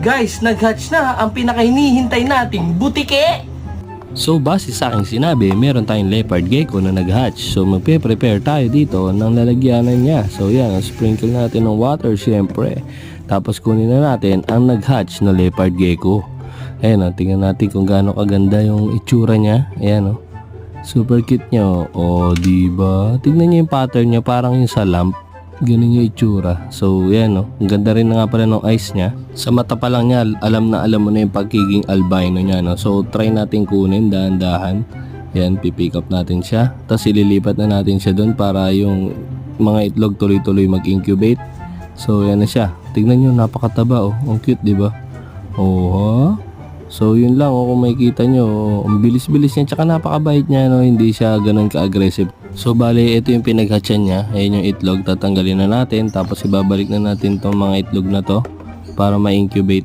Guys, nag-hatch na ang pinakahinihintay nating butike! So base sa aking sinabi, meron tayong leopard gecko na nag-hatch. So magpe-prepare tayo dito ng lalagyanan niya. So yan, sprinkle natin ng water syempre. Tapos kunin na natin ang nag-hatch na leopard gecko. Ayan o, tingnan natin kung gaano kaganda yung itsura niya. Ayan o, super cute niya o. O diba? Tingnan niyo yung pattern niya, parang yung sa lamp. Ganun yung itsura. So yan o, ang ganda rin na nga pala ng eyes niya. Sa mata pa lang niya, alam mo na yung pagiging albino niya, no? So try natin kunin dahan-dahan. Yan, pipick up natin siya. Tapos ililipat na natin siya doon para yung mga itlog tuloy-tuloy mag-incubate. So yan na siya. Tignan nyo, napakataba oh. Ang cute, di ba? Oh, ha? So yun lang oh, kung makikita nyo, ang bilis-bilis niya, tsaka napakabait niya, no? Hindi siya ganun ka-aggressive. So bali, ito yung pinaghatchan niya. Ayan yung itlog, tatanggalin na natin. Tapos ibabalik na natin tong mga itlog na to para ma-incubate